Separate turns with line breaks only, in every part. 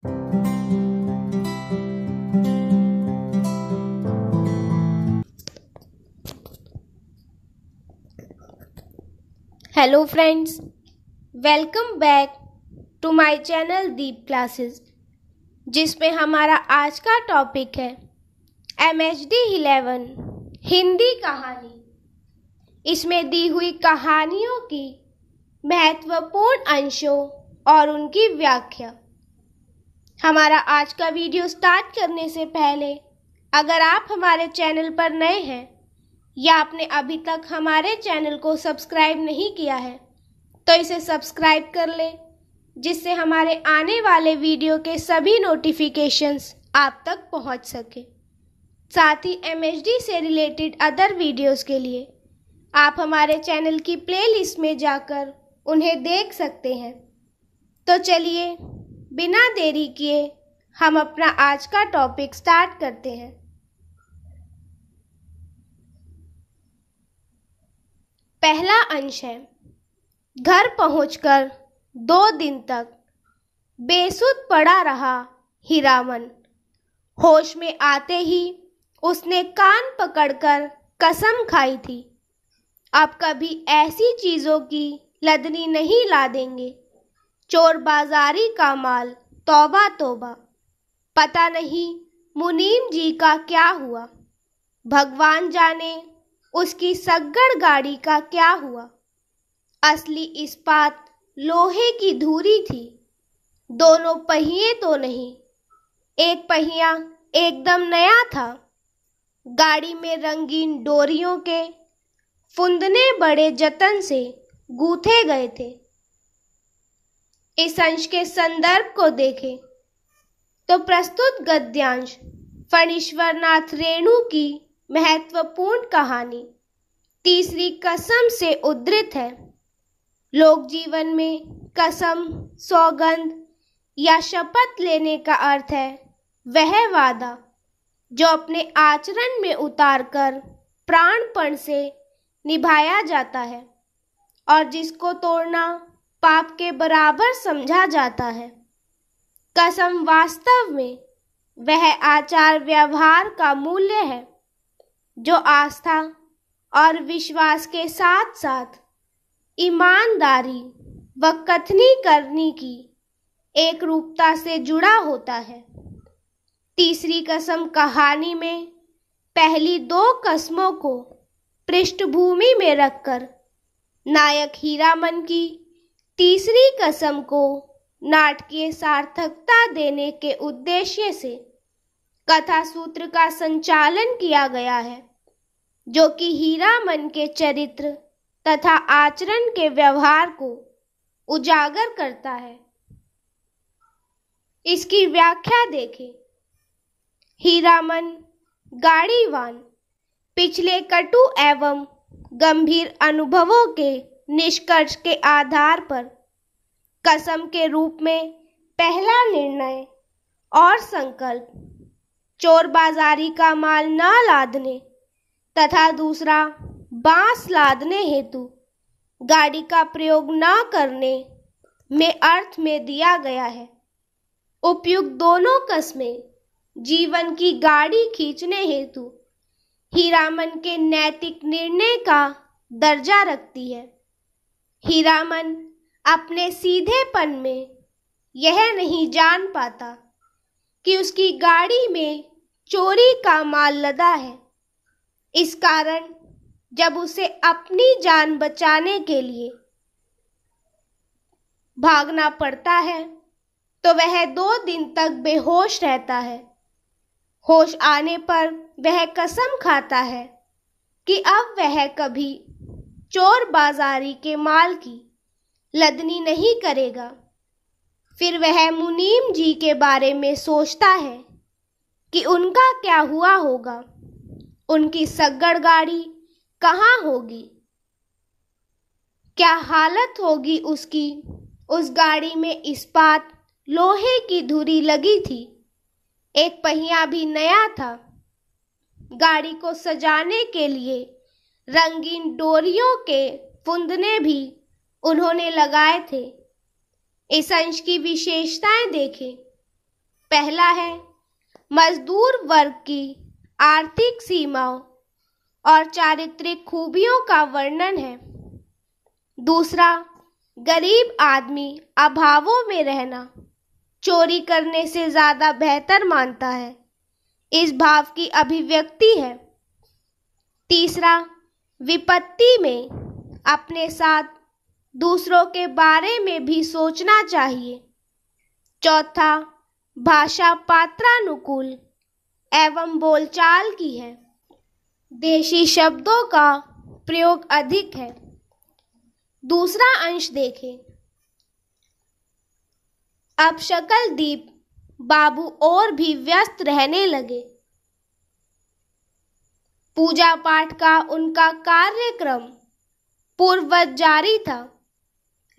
Hello friends, welcome back to my channel Deep classes, जिसमें हमारा आज का टॉपिक है MHD 11 हिंदी कहानी। इसमें दी हुई कहानियों की महत्वपूर्ण अंशों और उनकी व्याख्या। हमारा आज का वीडियो स्टार्ट करने से पहले अगर आप हमारे चैनल पर नए हैं या आपने अभी तक हमारे चैनल को सब्सक्राइब नहीं किया है तो इसे सब्सक्राइब कर लें, जिससे हमारे आने वाले वीडियो के सभी नोटिफिकेशंस आप तक पहुंच सके। साथ ही MHD से रिलेटेड अदर वीडियोस के लिए आप हमारे चैनल की प्लेलिस्ट में जाकर उन्हें देख सकते हैं। तो चलिए बिना देरी किए हम अपना आज का टॉपिक स्टार्ट करते हैं। पहला अंश है, घर पहुंचकर 2 दिन तक बेसुध पड़ा रहा हीरामन। होश में आते ही उसने कान पकड़कर कसम खाई थी, अब कभी ऐसी चीजों की लदनी नहीं ला देंगे। चोर बाजारी का माल, तौबा तौबा। पता नहीं मुनीम जी का क्या हुआ, भगवान जाने उसकी सग्गड़ गाड़ी का क्या हुआ। असली इस्पात लोहे की धुरी थी, दोनों पहिए तो नहीं, एक पहिया एकदम नया था। गाड़ी में रंगीन डोरियों के फुंदने बड़े जतन से गूंथे गए थे। इस अंश के संदर्भ को देखें तो प्रस्तुत गद्यांश फणीश्वरनाथ रेणु की महत्वपूर्ण कहानी तीसरी कसम से उद्धृत है। लोक जीवन में कसम, सौगंध या शपथ लेने का अर्थ है वह वादा जो अपने आचरण में उतारकर प्राणपण से निभाया जाता है और जिसको तोड़ना पाप के बराबर समझा जाता है। कसम वास्तव में वह आचार व्यवहार का मूल्य है जो आस्था और विश्वास के साथ साथ ईमानदारी व कथनी करनी की एक रूपता से जुड़ा होता है। तीसरी कसम कहानी में पहली 2 कस्मों को पृष्ठभूमि में रखकर नायक हीरामन की तीसरी कसम को नाटकीय सार्थकता देने के उद्देश्य से कथा सूत्र का संचालन किया गया है, जो कि हीरामन के चरित्र तथा आचरण के व्यवहार को उजागर करता है। इसकी व्याख्या देखें। हीरामन गाड़ीवान पिछले कटु एवं गंभीर अनुभवों के निष्कर्ष के आधार पर कसम के रूप में पहला निर्णय और संकल्प चोर बाजारी का माल न लादने तथा दूसरा बांस लादने हेतु गाड़ी का प्रयोग न करने में अर्थ में दिया गया है। उपयुक्त दोनों कस्में जीवन की गाड़ी खींचने हेतु हीरामन के नैतिक निर्णय का दर्जा रखती है। हीरामन अपने सीधेपन में यह नहीं जान पाता कि उसकी गाड़ी में चोरी का माल लदा है। इस कारण जब उसे अपनी जान बचाने के लिए भागना पड़ता है तो वह 2 दिन तक बेहोश रहता है। होश आने पर वह कसम खाता है कि अब वह कभी चोर बाजारी के माल की लदनी नहीं करेगा। फिर वह मुनीम जी के बारे में सोचता है कि उनका क्या हुआ होगा, उनकी सग्गड़ गाड़ी कहाँ होगी, क्या हालत होगी उसकी। उस गाड़ी में इस्पात लोहे की धुरी लगी थी, एक पहिया भी नया था। गाड़ी को सजाने के लिए रंगीन डोरियों के फुंदने भी उन्होंने लगाए थे। इस अंश की विशेषताएं देखें। पहला है मजदूर वर्ग की आर्थिक सीमाओं और चारित्रिक खूबियों का वर्णन है। दूसरा, गरीब आदमी अभावों में रहना चोरी करने से ज़्यादा बेहतर मानता है, इस भाव की अभिव्यक्ति है। तीसरा, विपत्ति में अपने साथ दूसरों के बारे में भी सोचना चाहिए। चौथा, भाषा पात्रानुकूल एवं बोलचाल की है, देशी शब्दों का प्रयोग अधिक है। दूसरा अंश देखें। अब शकलदीप बाबू और भी व्यस्त रहने लगे। पूजा पाठ का उनका कार्यक्रम पूर्ववत जारी था।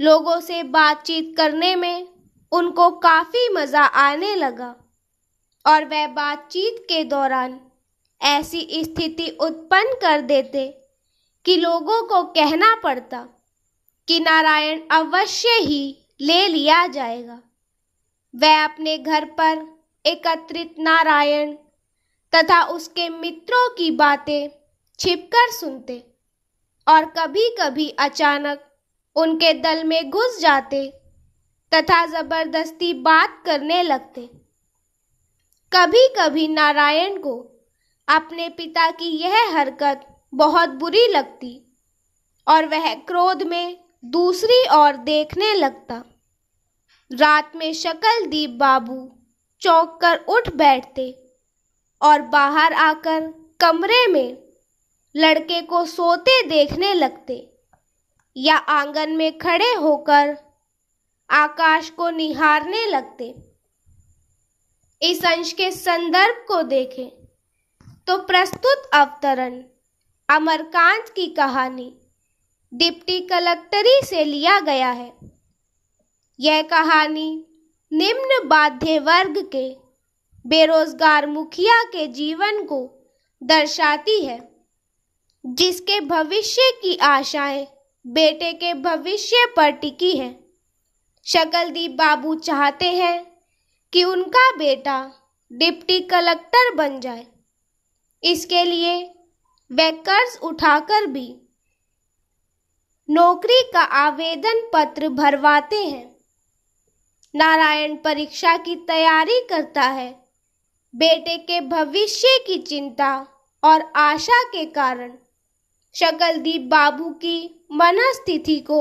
लोगों से बातचीत करने में उनको काफी मजा आने लगा और वह बातचीत के दौरान ऐसी स्थिति उत्पन्न कर देते कि लोगों को कहना पड़ता कि नारायण अवश्य ही ले लिया जाएगा। वह अपने घर पर एकत्रित नारायण तथा उसके मित्रों की बातें छिपकर सुनते और कभी कभी अचानक उनके दल में घुस जाते तथा जबरदस्ती बात करने लगते। कभी कभी नारायण को अपने पिता की यह हरकत बहुत बुरी लगती और वह क्रोध में दूसरी ओर देखने लगता। रात में शकलदीप बाबू चौंक कर उठ बैठते और बाहर आकर कमरे में लड़के को सोते देखने लगते या आंगन में खड़े होकर आकाश को निहारने लगते। इस अंश के संदर्भ को देखें तो प्रस्तुत अवतरण अमरकांत की कहानी डिप्टी कलेक्टरी से लिया गया है। यह कहानी निम्न बाध्य वर्ग के बेरोजगार मुखिया के जीवन को दर्शाती है, जिसके भविष्य की आशाएं बेटे के भविष्य पर टिकी है। शकलदीप बाबू चाहते हैं कि उनका बेटा डिप्टी कलेक्टर बन जाए। इसके लिए वे कर्ज उठाकर भी नौकरी का आवेदन पत्र भरवाते हैं। नारायण परीक्षा की तैयारी करता है। बेटे के भविष्य की चिंता और आशा के कारण शकलदीप बाबू की मनस्थिति को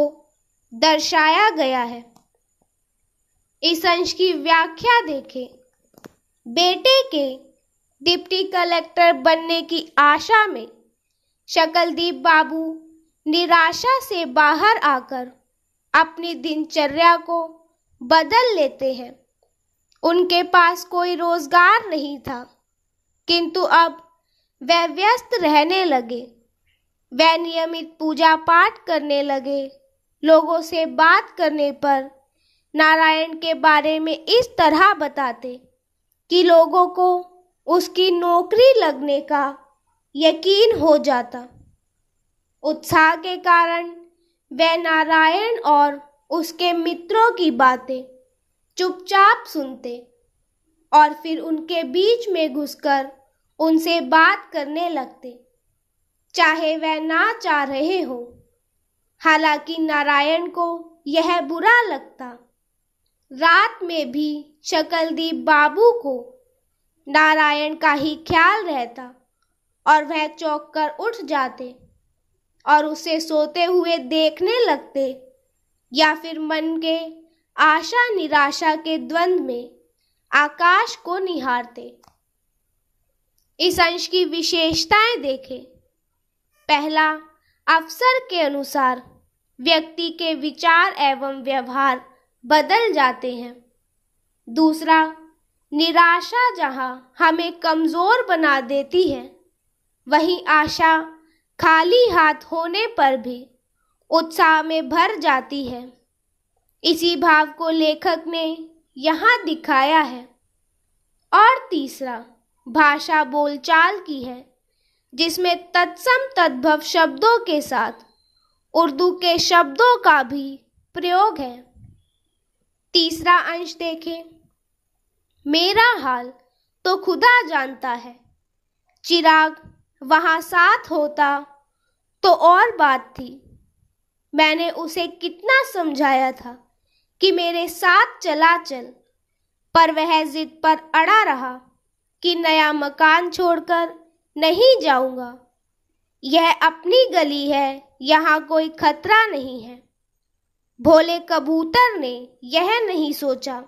दर्शाया गया है। इस अंश की व्याख्या देखें। बेटे के डिप्टी कलेक्टर बनने की आशा में शकलदीप बाबू निराशा से बाहर आकर अपनी दिनचर्या को बदल लेते हैं। उनके पास कोई रोजगार नहीं था, किंतु अब वह व्यस्त रहने लगे। वह नियमित पूजा पाठ करने लगे। लोगों से बात करने पर नारायण के बारे में इस तरह बताते कि लोगों को उसकी नौकरी लगने का यकीन हो जाता। उत्साह के कारण वह नारायण और उसके मित्रों की बातें चुपचाप सुनते और फिर उनके बीच में घुसकर उनसे बात करने लगते, चाहे वह ना चाह रहे हो। हालांकि नारायण को यह बुरा लगता। रात में भी शकलदीप बाबू को नारायण का ही ख्याल रहता और वह चौंक कर उठ जाते और उसे सोते हुए देखने लगते या फिर मन के आशा निराशा के द्वंद्व में आकाश को निहारते। इस अंश की विशेषताएं देखें। पहला, अवसर के अनुसार व्यक्ति के विचार एवं व्यवहार बदल जाते हैं। दूसरा, निराशा जहां हमें कमजोर बना देती है, वहीं आशा खाली हाथ होने पर भी उत्साह में भर जाती है। इसी भाव को लेखक ने यहाँ दिखाया है। और तीसरा, भाषा बोलचाल की है, जिसमें तत्सम तद्भव शब्दों के साथ उर्दू के शब्दों का भी प्रयोग है। तीसरा अंश देखें। मेरा हाल तो खुदा जानता है। चिराग वहां साथ होता तो और बात थी। मैंने उसे कितना समझाया था कि मेरे साथ चला चल, पर वह जिद पर अड़ा रहा कि नया मकान छोड़कर नहीं जाऊंगा। यह अपनी गली है, यहाँ कोई खतरा नहीं है। भोले कबूतर ने यह नहीं सोचा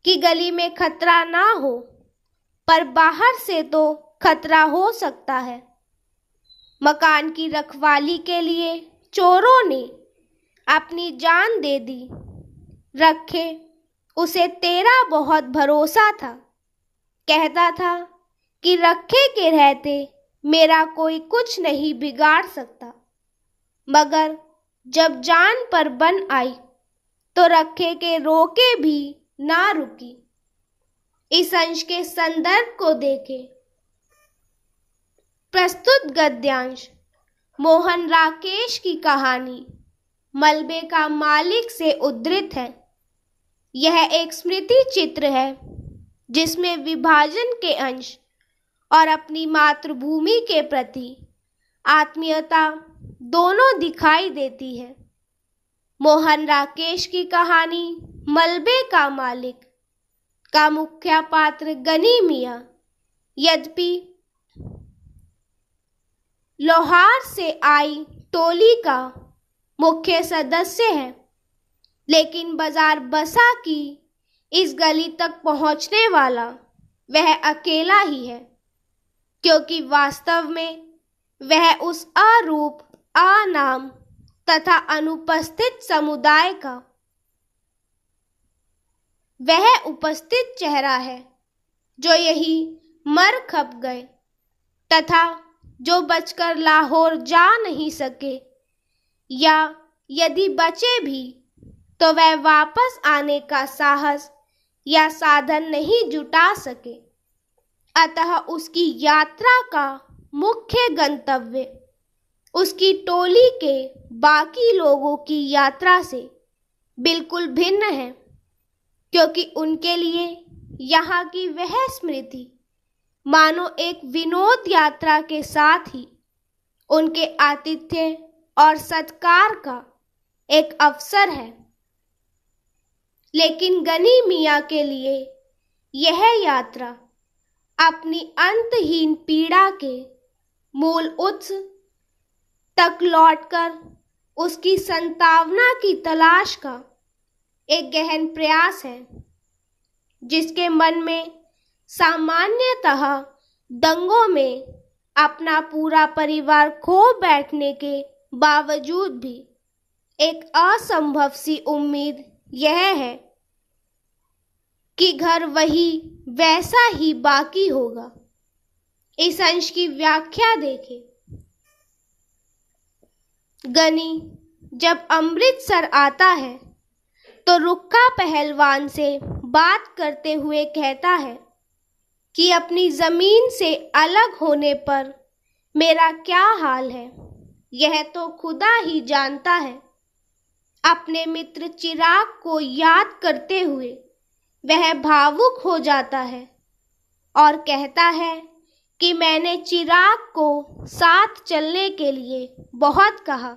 कि गली में खतरा ना हो, पर बाहर से तो खतरा हो सकता है। मकान की रखवाली के लिए चोरों ने अपनी जान दे दी। रखे, उसे तेरा बहुत भरोसा था। कहता था कि रखे के रहते मेरा कोई कुछ नहीं बिगाड़ सकता। मगर जब जान पर बन आई तो रखे के रोके भी ना रुकी। इस अंश के संदर्भ को देखें। प्रस्तुत गद्यांश मोहन राकेश की कहानी मलबे का मालिक से उद्धृत है। यह एक स्मृति चित्र है जिसमें विभाजन के अंश और अपनी मातृभूमि के प्रति आत्मीयता दोनों दिखाई देती है। मोहन राकेश की कहानी मलबे का मालिक का मुख्य पात्र गनी मियाँ, यद्यपि लोहार से आई टोली का मुख्य सदस्य है, लेकिन बाजार बसा की इस गली तक पहुंचने वाला वह अकेला ही है, क्योंकि वास्तव में वह उस अरूप, अनाम तथा अनुपस्थित समुदाय का वह उपस्थित चेहरा है जो यही मर खप गए तथा जो बचकर लाहौर जा नहीं सके, या यदि बचे भी तो वह वापस आने का साहस या साधन नहीं जुटा सके। अतः उसकी यात्रा का मुख्य गंतव्य उसकी टोली के बाकी लोगों की यात्रा से बिल्कुल भिन्न है, क्योंकि उनके लिए यहाँ की वह स्मृति मानो एक विनोद यात्रा के साथ ही उनके आतिथ्य और सत्कार का एक अवसर है। लेकिन गनी मियाँ के लिए यह यात्रा अपनी अंतहीन पीड़ा के मूल उत्स तक लौटकर उसकी संतावना की तलाश का एक गहन प्रयास है, जिसके मन में सामान्यतः दंगों में अपना पूरा परिवार खो बैठने के बावजूद भी एक असंभव सी उम्मीद यह है कि घर वही वैसा ही बाकी होगा। इस अंश की व्याख्या देखें। गनी जब अमृतसर आता है तो रुक्का पहलवान से बात करते हुए कहता है कि अपनी जमीन से अलग होने पर मेरा क्या हाल है यह तो खुदा ही जानता है। अपने मित्र चिराग को याद करते हुए वह भावुक हो जाता है और कहता है कि मैंने चिराग को साथ चलने के लिए बहुत कहा,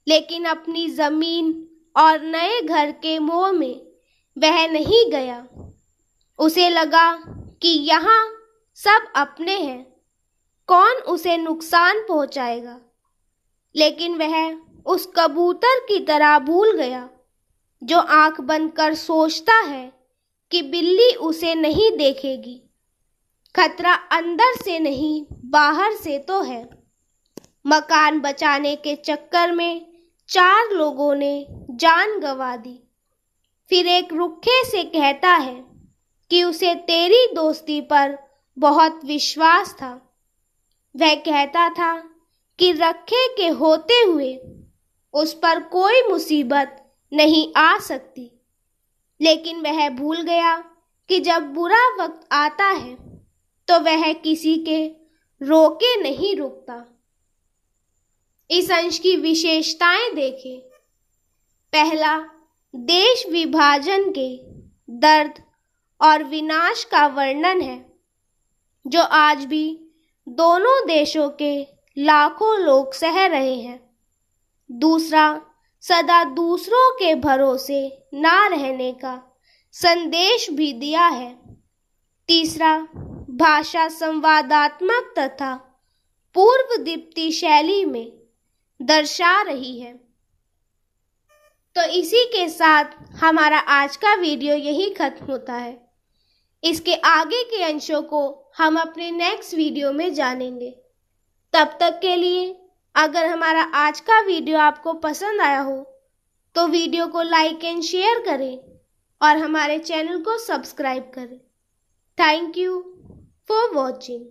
लेकिन अपनी जमीन और नए घर के मोह में वह नहीं गया। उसे लगा कि यहाँ सब अपने हैं, कौन उसे नुकसान पहुँचाएगा। लेकिन वह उस कबूतर की तरह भूल गया जो आंख बंद कर सोचता है कि बिल्ली उसे नहीं देखेगी। खतरा अंदर से नहीं बाहर से तो है। मकान बचाने के चक्कर में 4 लोगों ने जान गंवा दी। फिर एक रुखे से कहता है कि उसे तेरी दोस्ती पर बहुत विश्वास था। वह कहता था कि रखे के होते हुए उस पर कोई मुसीबत नहीं आ सकती, लेकिन वह भूल गया कि जब बुरा वक्त आता है तो वह किसी के रोके नहीं रुकता। इस अंश की विशेषताएं देखें। पहला, देश विभाजन के दर्द और विनाश का वर्णन है, जो आज भी दोनों देशों के लाखों लोग सह रहे हैं। दूसरा, सदा दूसरों के भरोसे ना रहने का संदेश भी दिया है। तीसरा, भाषा संवादात्मक तथा पूर्व दीप्ति शैली में दर्शा रही है। तो इसी के साथ हमारा आज का वीडियो यही खत्म होता है। इसके आगे के अंशों को हम अपने नेक्स्ट वीडियो में जानेंगे। तब तक के लिए अगर हमारा आज का वीडियो आपको पसंद आया हो तो वीडियो को लाइक एंड शेयर करें और हमारे चैनल को सब्सक्राइब करें। Thank you for watching.